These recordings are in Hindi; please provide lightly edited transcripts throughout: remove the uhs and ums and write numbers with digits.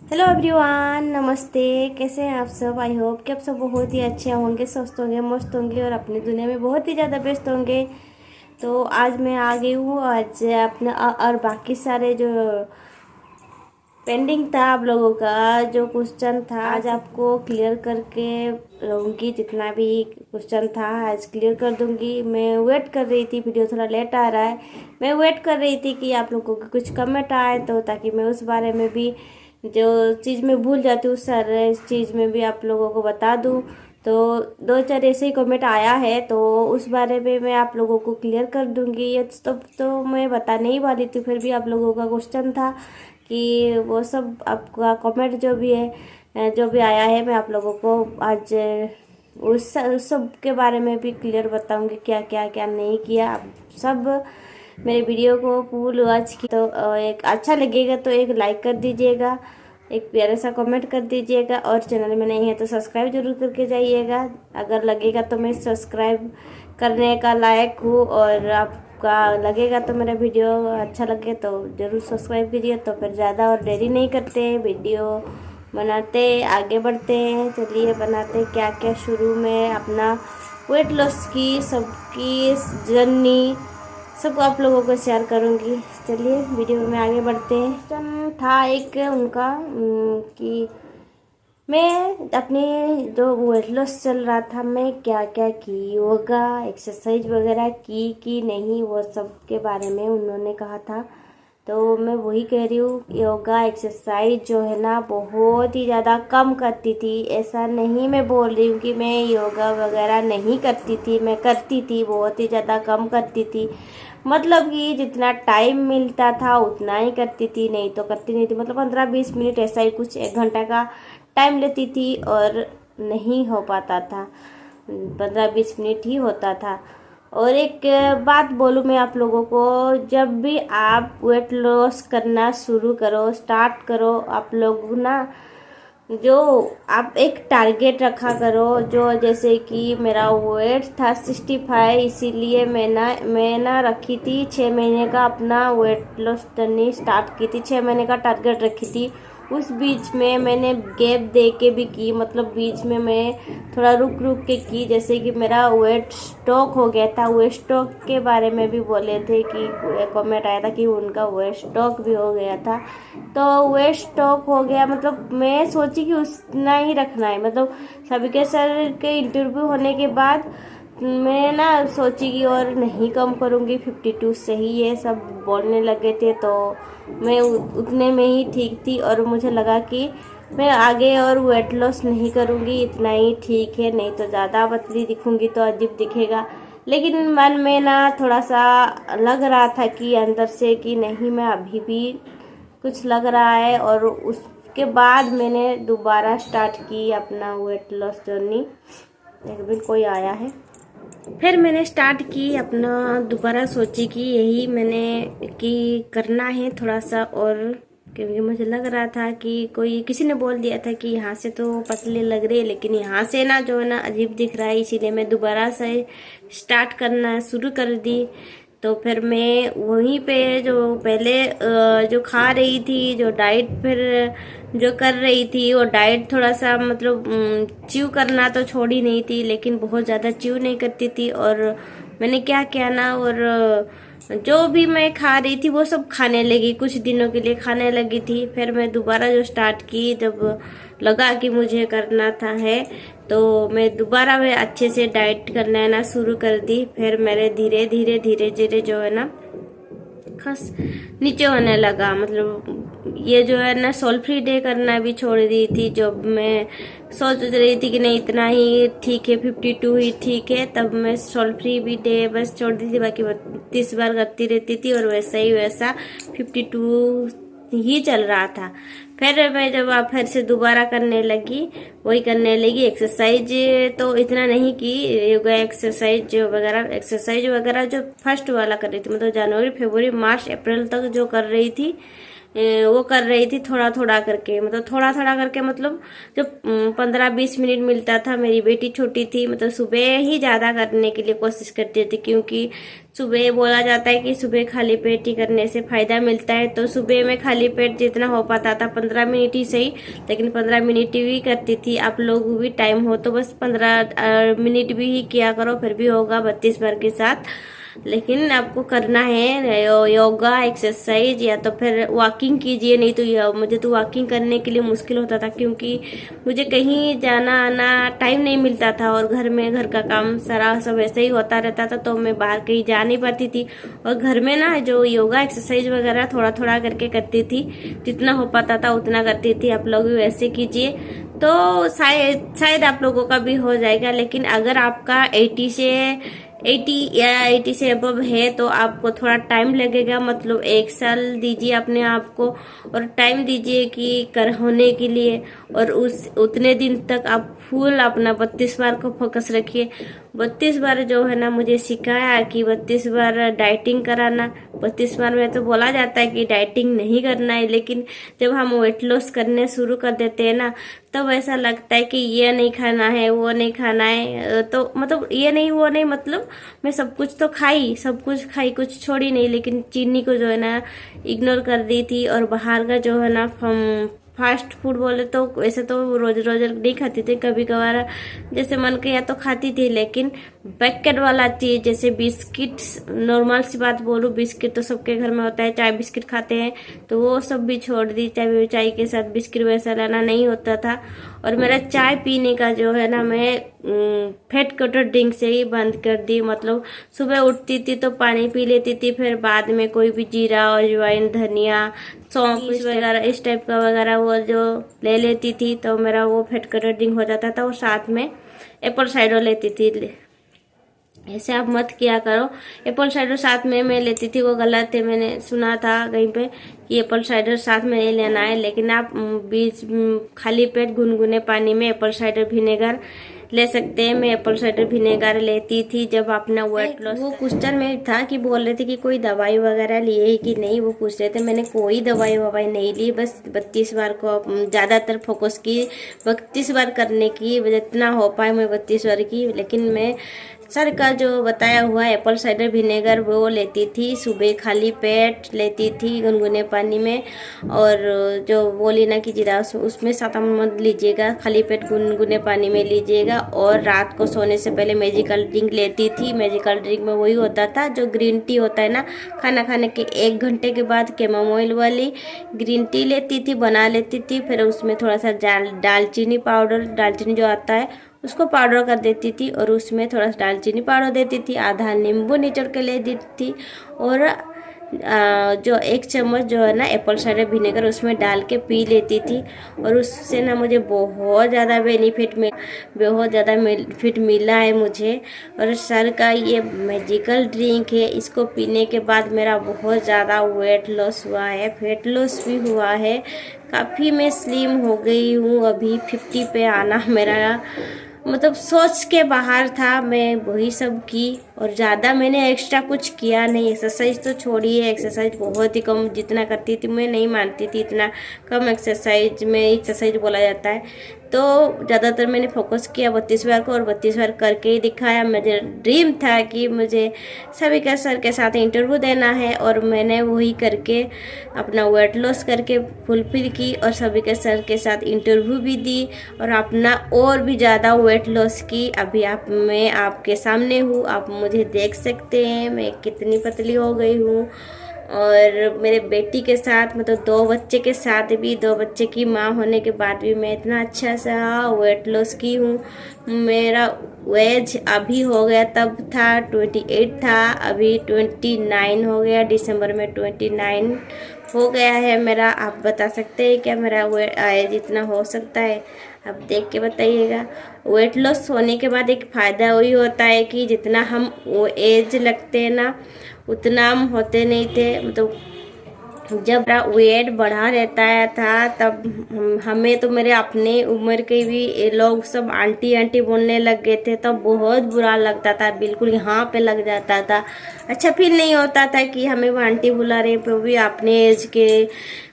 हेलो एवरीवन, नमस्ते। कैसे हैं आप सब? आई होप कि आप सब बहुत ही अच्छे होंगे, स्वस्थ होंगे, मस्त होंगे और अपनी दुनिया में बहुत ही ज़्यादा व्यस्त होंगे। तो आज मैं आ गई हूँ। आज अपना और बाकी सारे जो पेंडिंग था आप लोगों का, जो क्वेश्चन था, आज आपको क्लियर करके रहूँगी। जितना भी क्वेश्चन था आज क्लियर कर दूँगी। मैं वेट कर रही थी, वीडियो थोड़ा लेट आ रहा है। मैं वेट कर रही थी कि आप लोगों को कुछ कमेंट आए, तो ताकि मैं उस बारे में भी, जो चीज़ मैं भूल जाती हूँ सारे चीज़ में भी आप लोगों को बता दूँ। तो दो चार ऐसे ही कमेंट आया है, तो उस बारे में मैं आप लोगों को क्लियर कर दूँगी। ये तो मैं बताने ही वाली थी, फिर भी आप लोगों का क्वेश्चन था कि वो सब आपका कमेंट जो भी है, जो भी आया है, मैं आप लोगों को आज उस सब के बारे में भी क्लियर बताऊंगी, क्या क्या क्या नहीं किया। आप सब मेरे वीडियो को फुल वॉच की, तो एक अच्छा लगेगा तो एक लाइक कर दीजिएगा, एक प्यारा सा कमेंट कर दीजिएगा, और चैनल में नहीं है तो सब्सक्राइब जरूर करके जाइएगा। अगर लगेगा तो मैं सब्सक्राइब करने का लायक हूँ, और आपका लगेगा तो मेरा वीडियो अच्छा लगे तो ज़रूर सब्सक्राइब कीजिए। तो फिर ज़्यादा और देरी नहीं करते, वीडियो बनाते आगे बढ़ते हैं। चलिए बनाते क्या क्या। शुरू में अपना वेट लॉस की सबकी जर्नी सब आप लोगों को शेयर करूंगी। चलिए वीडियो में आगे बढ़ते हैं। क्वेश्चन था एक उनका कि मैं अपने जो वेट लॉस चल रहा था, मैं क्या क्या की, योगा एक्सरसाइज वगैरह की कि नहीं, वो सब के बारे में उन्होंने कहा था। तो मैं वही कह रही हूँ, योगा एक्सरसाइज जो है ना बहुत ही ज़्यादा कम करती थी। ऐसा नहीं मैं बोल रही हूँ कि मैं योगा वगैरह नहीं करती थी, मैं करती थी, बहुत ही ज़्यादा कम करती थी। मतलब कि जितना टाइम मिलता था उतना ही करती थी, नहीं तो करती नहीं थी। मतलब 15-20 मिनट ऐसा ही, कुछ 1 घंटा का टाइम लेती थी और नहीं हो पाता था, 15-20 मिनट ही होता था। और एक बात बोलूँ मैं आप लोगों को, जब भी आप वेट लॉस करना शुरू करो, स्टार्ट करो, आप लोग ना, जो आप एक टारगेट रखा करो। जो जैसे कि मेरा वेट था 65, इसीलिए मैं ना रखी थी 6 महीने का अपना वेट लॉस जर्नी स्टार्ट की थी, 6 महीने का टारगेट रखी थी। उस बीच में मैंने गैप दे के भी की, मतलब बीच में मैं थोड़ा रुक रुक के की। जैसे कि मेरा वेट स्टॉक हो गया था, वेट स्टॉक के बारे में भी बोले थे कि कमेंट आया था कि उनका वेट स्टॉक भी हो गया था। तो वेट स्टॉक हो गया, मतलब मैं सोची कि उतना ही रखना है। मतलब सभी के सर के इंटरव्यू होने के बाद मैं ना सोची कि और नहीं कम करूँगी, 52 सही है, सब बोलने लगे थे। तो मैं उतने में ही ठीक थी, और मुझे लगा कि मैं आगे और वेट लॉस नहीं करूँगी, इतना ही ठीक है, नहीं तो ज़्यादा पतली दिखूँगी तो अजीब दिखेगा। लेकिन मन में ना थोड़ा सा लग रहा था कि अंदर से कि नहीं, मैं अभी भी कुछ लग रहा है। और उसके बाद मैंने दोबारा स्टार्ट की अपना वेट लॉस जर्नी। एक दिन कोई आया है, फिर मैंने स्टार्ट की अपना दोबारा, सोची कि यही मैंने कि करना है थोड़ा सा और, क्योंकि मुझे लग रहा था कि कोई किसी ने बोल दिया था कि यहाँ से तो पतले लग रहे हैं, लेकिन यहाँ से ना जो है ना अजीब दिख रहा है। इसीलिए मैं दोबारा से स्टार्ट करना शुरू कर दी। तो फिर मैं वहीं पे जो पहले जो खा रही थी, जो डाइट फिर जो कर रही थी, वो डाइट थोड़ा सा मतलब च्यू करना तो छोड़ी नहीं थी, लेकिन बहुत ज़्यादा च्यू नहीं करती थी। और मैंने क्या किया ना, और जो भी मैं खा रही थी वो सब खाने लगी, कुछ दिनों के लिए खाने लगी थी। फिर मैं दोबारा जो स्टार्ट की, जब लगा कि मुझे करना था है, तो मैं दोबारा मैं अच्छे से डाइट करना ना शुरू कर दी। फिर मेरे धीरे धीरे धीरे धीरे जो है ना खस नीचे होने लगा। मतलब ये जो है ना सोल फ्री डे करना भी छोड़ दी थी। जब मैं सोच रही थी कि नहीं इतना ही ठीक है, 52 ही ठीक है, तब मैं सोल फ्री भी डे बस छोड़ दी थी। बाकी 30 बार करती रहती थी, और वैसा ही वैसा 52 ही चल रहा था। फिर मैं जब आप फिर से दोबारा करने लगी, वही करने लगी। एक्सरसाइज तो इतना नहीं की, योगा एक्सरसाइज वगैरह जो फर्स्ट वाला कर रही थी, मतलब जनवरी फरवरी मार्च अप्रैल तक जो कर रही थी, वो कर रही थी थोड़ा थोड़ा करके, मतलब थोड़ा थोड़ा करके, मतलब जो 15-20 मिनट मिलता था। मेरी बेटी छोटी थी, मतलब सुबह ही ज़्यादा करने के लिए कोशिश करती थी, क्योंकि सुबह बोला जाता है कि सुबह खाली पेट ही करने से फ़ायदा मिलता है। तो सुबह में खाली पेट जितना हो पाता था 15 मिनट ही सही, लेकिन 15 मिनट भी करती थी। आप लोग भी टाइम हो तो बस 15 मिनट भी ही किया करो, फिर भी होगा 32 बार के साथ। लेकिन आपको करना है योगा एक्सरसाइज, या तो फिर वॉकिंग कीजिए। नहीं तो मुझे तो वॉकिंग करने के लिए मुश्किल होता था, क्योंकि मुझे कहीं जाना आना टाइम नहीं मिलता था, और घर में घर का काम सारा सब ऐसे ही होता रहता था, तो मैं बाहर कहीं जा नहीं पाती थी। और घर में ना जो योगा एक्सरसाइज वगैरह थोड़ा थोड़ा करके करती थी, जितना हो पाता था उतना करती थी। आप लोग भी वैसे कीजिए, तो शायद आप लोगों का भी हो जाएगा। लेकिन अगर आपका 80 से अबव है तो आपको थोड़ा टाइम लगेगा, मतलब 1 साल दीजिए अपने आप को, और टाइम दीजिए कि कर होने के लिए। और उतने दिन तक आप फुल अपना 32 बार को फोकस रखिए। 32 बार जो है ना, मुझे सिखाया कि 32 बार डाइटिंग कराना। 32 बार में तो बोला जाता है कि डाइटिंग नहीं करना है, लेकिन जब हम वेट लॉस करने शुरू कर देते हैं ना, तब ऐसा लगता है कि ये नहीं खाना है, वो नहीं खाना है। तो मतलब ये नहीं वो नहीं, मतलब मैं सब कुछ तो खाई, सब कुछ खाई, कुछ छोड़ी नहीं, लेकिन चीनी को जो है ना इग्नोर कर दी थी। और बाहर का जो है ना फास्ट फूड बोले तो वैसे तो रोज रोज नहीं खाती थी, कभी कभार जैसे मन किया तो खाती थी। लेकिन पैकेट वाला चीज जैसे बिस्किट्स, नॉर्मल सी बात बोलूं, बिस्किट तो सबके घर में होता है, चाय बिस्किट खाते हैं, तो वो सब भी छोड़ दी। चाय के साथ बिस्किट वैसा लाना नहीं होता था। और मेरा चाय पीने का जो है ना, मैं फैट कटर ड्रिंक से ही बंद कर दी। मतलब सुबह उठती थी तो पानी पी लेती थी, फिर बाद में कोई भी जीरा, अजवाइन, धनिया, सौंफ वगैरह इस टाइप का वगैरह वो जो ले लेती थी, तो मेरा वो फैट कटर ड्रिंक हो जाता था। और साथ में एप्पल साइडर लेती थी। ऐसे आप मत किया करो। एप्पल साइडर साथ में मैं लेती थी, वो गलत है। मैंने सुना था कहीं पे कि एप्पल साइडर साथ में नहीं लेना है, लेकिन आप खाली पेट गुनगुने पानी में एप्पल साइडर विनेगर ले सकते हैं। मैं एप्पल साइडर विनेगर लेती थी जब अपना वेट लॉस। वो क्वेश्चन में था कि बोल रहे थे कि कोई दवाई वगैरह लिए कि नहीं, वो पूछ रहे थे। मैंने कोई दवाई नहीं ली, बस 32 बार को ज़्यादातर फोकस की, 32 बार करने की, जितना हो पाए मैं 32 बार की। लेकिन मैं सर का जो बताया हुआ एप्पल साइडर विनेगर वो लेती थी, सुबह खाली पेट लेती थी गुनगुने पानी में। और जो बोली ना कि जीरा, उसमें साथ मत लीजिएगा, खाली पेट गुनगुने पानी में लीजिएगा। और रात को सोने से पहले मैजिकल ड्रिंक लेती थी। मैजिकल ड्रिंक में वही होता था जो ग्रीन टी होता है ना, खाना खाने के 1 घंटे के बाद कैमोमाइल वाली ग्रीन टी लेती थी, बना लेती थी। फिर उसमें थोड़ा सा दालचीनी पाउडर, दालचीनी जो आता है उसको पाउडर कर देती थी, और उसमें थोड़ा सा दालचीनी पाउडर देती थी, आधा नींबू निचोड़ के ले देती थी। और जो 1 चम्मच जो है ना एप्पल साइडर विनेगर उसमें डाल के पी लेती थी। और उससे ना मुझे बहुत ज़्यादा बेनिफिट मिला है मुझे। और सर का ये मैजिकल ड्रिंक है, इसको पीने के बाद मेरा बहुत ज़्यादा वेट लॉस हुआ है, फेट लॉस भी हुआ है। काफ़ी मैं स्लिम हो गई हूँ। अभी 50 पे आना मेरा मतलब सोच के बाहर था। मैं वही सब की, और ज़्यादा मैंने एक्स्ट्रा कुछ किया नहीं। एक्सरसाइज तो छोड़िए, एक्सरसाइज बहुत ही कम, जितना करती थी मैं नहीं मानती थी इतना कम एक्सरसाइज में एक्सरसाइज बोला जाता है। तो ज़्यादातर मैंने फोकस किया 32 बार को, और 32 बार करके ही दिखाया। मेरा ड्रीम था कि मुझे सभी का सर के साथ इंटरव्यू देना है, और मैंने वही करके अपना वेट लॉस करके फुलफिल की, और सभी के सर के साथ इंटरव्यू भी दी, और अपना और भी ज़्यादा वेट लॉस की। अभी मैं आपके सामने हूँ, आप मुझे देख सकते हैं मैं कितनी पतली हो गई हूँ। और मेरे बेटी के साथ, मतलब 2 बच्चे के साथ भी, 2 बच्चे की माँ होने के बाद भी मैं इतना अच्छा सा वेट लॉस की हूँ। मेरा वेज अभी हो गया, तब था 28 था, अभी 29 हो गया। दिसंबर में 29 हो गया है मेरा। आप बता सकते हैं क्या मेरा वेट जितना हो सकता है? आप देख के बताइएगा। वेट लॉस होने के बाद एक फ़ायदा वही होता है कि जितना हम वो एज लगते हैं ना, उतना हम होते नहीं थे। मतलब जब मेरा वेट बढ़ा रहता है था, तब हमें तो मेरे अपने उम्र के भी लोग सब आंटी आंटी बोलने लग गए थे, तब बहुत बुरा लगता था, बिल्कुल यहाँ पे लग जाता था। अच्छा फील नहीं होता था कि हमें वो आंटी बुला रहे, पर भी अपने एज के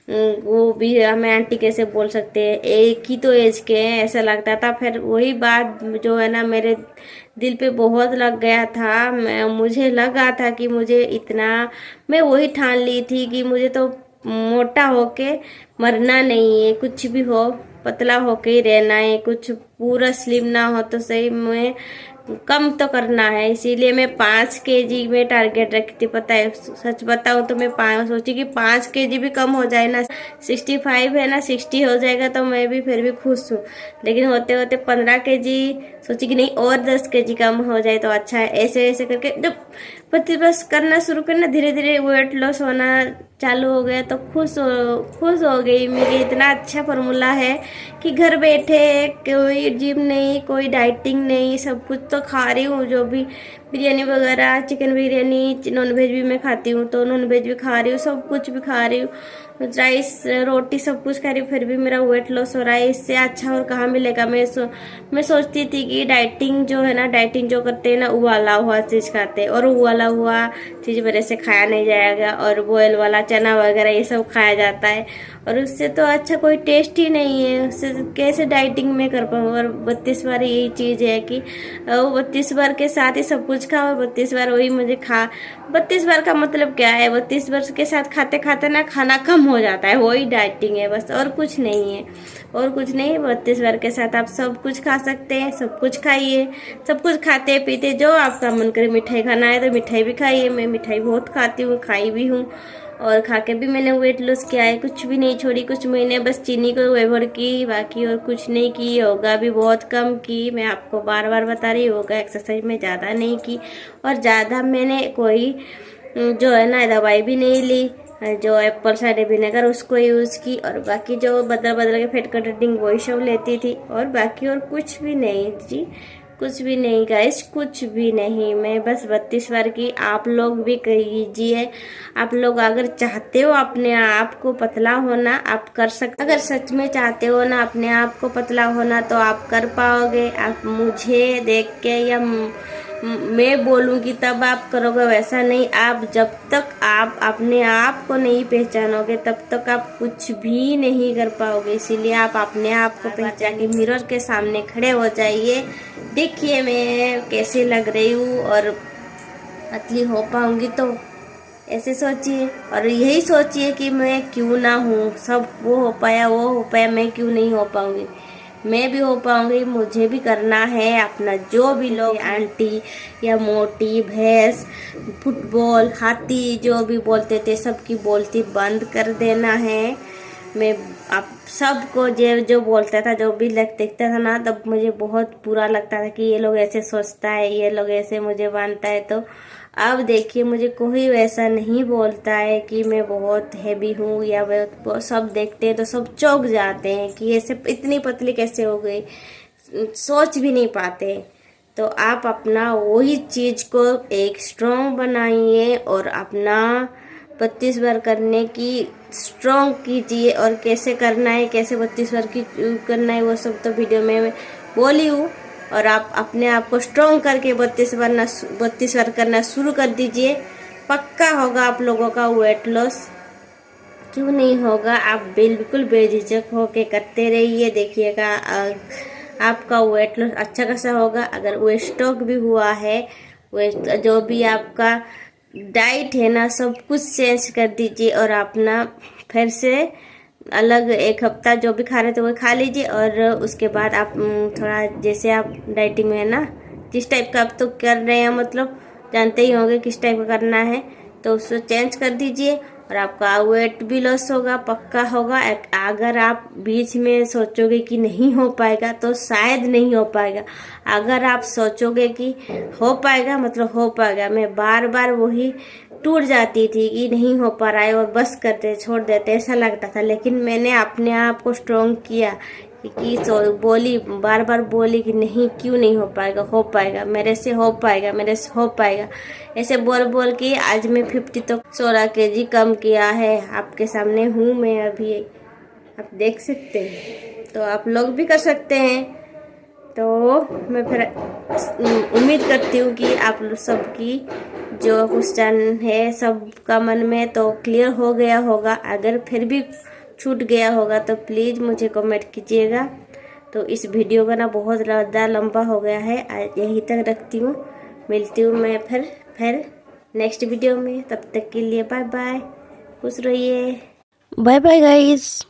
वो भी हमें आंटी कैसे बोल सकते हैं, एक ही तो एज के हैं ऐसा लगता था। फिर वही बात जो है ना मेरे दिल पे बहुत लग गया था। मुझे लगा था कि मुझे इतना, मैं वही ठान ली थी कि मुझे तो मोटा होके मरना नहीं है, कुछ भी हो पतला होके ही रहना है, कुछ पूरा स्लिम ना हो तो सही, में कम तो करना है। इसीलिए मैं 5 kg में टारगेट रखी थी। पता है सच बताऊं तो मैं सोची कि 5 kg भी कम हो जाए ना, 65 है ना, 60 हो जाएगा तो मैं भी फिर भी खुश हूँ। लेकिन होते होते 15 kg सोची कि नहीं और 10 kg कम हो जाए तो अच्छा है। ऐसे ऐसे करके जब बस करना शुरू करना, धीरे धीरे वेट लॉस होना चालू हो गया तो खुश हो गई। मेरी इतना अच्छा फॉर्मूला है कि घर बैठे कोई जिम नहीं, कोई डाइटिंग नहीं, सब कुछ तो खा रही हूँ। जो भी बिरयानी वगैरह, चिकन बिरयानी, नॉन वेज भी मैं खाती हूँ तो नॉन वेज भी खा रही हूँ, सब कुछ भी खा रही हूँ, राइस रोटी सब कुछ खा रही हूँ, फिर भी मेरा वेट लॉस हो रहा है। इससे अच्छा और कहाँ मिलेगा। मैं सोचती थी कि डाइटिंग जो है ना, डाइटिंग जो करते हैं ना, उबाला हुआ चीज़ खाते हैं, और उबाला हुआ चीज़ मेरे से खाया नहीं जाएगा, और बॉयल वाला चना वगैरह ये सब खाया जाता है, और उससे तो अच्छा कोई टेस्ट ही नहीं है। उससे कैसे डाइटिंग में कर पाऊँ। और 32 बार यही चीज़ है कि वो 32 बार के साथ ही सब कुछ खाओ, और 32 बार वही मुझे 32 बार का मतलब क्या है, 32 बार के साथ खाते खाते ना खाना कम हो जाता है, वही डाइटिंग है बस, और कुछ नहीं है, और कुछ नहीं। 32 बार के साथ आप सब कुछ खा सकते हैं, सब कुछ खाइए, सब कुछ खाते पीते जो आपका मन करे। मिठाई खाना है तो मिठाई भी खाइए, मैं मिठाई बहुत खाती हूँ, खाई भी हूँ, और खा के भी मैंने वेट लॉस किया है, कुछ भी नहीं छोड़ी कुछ महीने, बस चीनी को अवॉइड की, बाकी और कुछ नहीं की। योगा भी बहुत कम की, मैं आपको बार बार बता रही हूँ, योगा एक्सरसाइज में ज़्यादा नहीं की, और ज़्यादा मैंने कोई जो है ना दवाई भी नहीं ली, जो एप्पल साइडर विनेगर उसको यूज़ की, और बाकी जो बदल बदल के फेट कटिंग वही सब लेती थी, और बाकी और कुछ भी नहीं जी, कुछ भी नहीं गाइस, कुछ भी नहीं। मैं बस 32 बार की, आप लोग भी कीजिए। आप लोग अगर चाहते हो अपने आप को पतला होना, आप कर सकते। अगर सच में चाहते हो ना अपने आप को पतला होना तो आप कर पाओगे। आप मुझे देख के या मैं बोलूँगी तब आप करोगे, वैसा नहीं। आप जब तक आप अपने आप को नहीं पहचानोगे तब तक आप कुछ भी नहीं कर पाओगे। इसीलिए आप अपने आप को पहचान के मिरर के सामने खड़े हो जाइए, देखिए मैं कैसे लग रही हूँ, और पतली हो पाऊंगी तो ऐसे सोचिए, और यही सोचिए कि मैं क्यों ना हूँ। सब वो हो पाया, मैं क्यों नहीं हो पाऊंगी। मैं भी हो पाऊंगी, मुझे भी करना है अपना। जो भी लोग आंटी या मोटी भैंस, फुटबॉल हाथी जो भी बोलते थे, सबकी बोलती बंद कर देना है। मैं आप सबको जो बोलता था, जो भी देखता था ना, तब मुझे बहुत बुरा लगता था कि ये लोग ऐसे सोचता है, ये लोग ऐसे मुझे मानता है। तो अब देखिए मुझे कोई वैसा नहीं बोलता है कि मैं बहुत हैवी हूँ, या सब देखते हैं तो सब चौंक जाते हैं कि ऐसे इतनी पतली कैसे हो गई, सोच भी नहीं पाते। तो आप अपना वही चीज़ को एक स्ट्रॉन्ग बनाइए, और अपना 32 बार करने की स्ट्रॉन्ग कीजिए। और कैसे करना है, कैसे 32 बार की करना है, वो सब तो वीडियो में बोली हूँ। और आप अपने आप को स्ट्रॉन्ग करके 32 बार करना शुरू कर दीजिए, पक्का होगा आप लोगों का वेट लॉस। क्यों नहीं होगा, आप बिल्कुल बेझिझक होके करते रहिए, देखिएगा आपका वेट लॉस अच्छा खासा होगा। अगर वेट स्टॉक भी हुआ है, वेट जो भी आपका डाइट है ना, सब कुछ चेंज कर दीजिए, और अपना फिर से अलग एक हफ्ता जो भी खा रहे थे वो खा लीजिए। और उसके बाद आप थोड़ा, जैसे आप डाइटिंग में है ना, जिस टाइप का आप तो कर रहे हैं, मतलब जानते ही होंगे किस टाइप का करना है, तो उसको चेंज कर दीजिए, और आपका वेट भी लॉस होगा, पक्का होगा। अगर आप बीच में सोचोगे कि नहीं हो पाएगा तो शायद नहीं हो पाएगा। अगर आप सोचोगे कि हो पाएगा, मतलब हो पाएगा। मैं बार बार वही टूट जाती थी कि नहीं हो पा रहा है, और बस करते छोड़ देते ऐसा लगता था। लेकिन मैंने अपने आप को स्ट्रॉन्ग किया कि बोली, बार बार बोली कि नहीं, क्यों नहीं हो पाएगा, हो पाएगा, मेरे से हो पाएगा, मेरे से हो पाएगा। ऐसे बोल बोल के आज मैं 50 तो 16 kg कम किया है। आपके सामने हूँ मैं अभी, आप देख सकते हैं, तो आप लोग भी कर सकते हैं। तो मैं फिर उम्मीद करती हूँ कि आप सबकी जो क्वेश्चन है सबका मन में तो क्लियर हो गया होगा। अगर फिर भी छूट गया होगा तो प्लीज़ मुझे कमेंट कीजिएगा। तो इस वीडियो का ना बहुत ज़्यादा लंबा हो गया है, आज यहीं तक रखती हूँ। मिलती हूँ मैं फिर नेक्स्ट वीडियो में। तब तक के लिए बाय बाय, खुश रहिए, बाय बाय गाइस।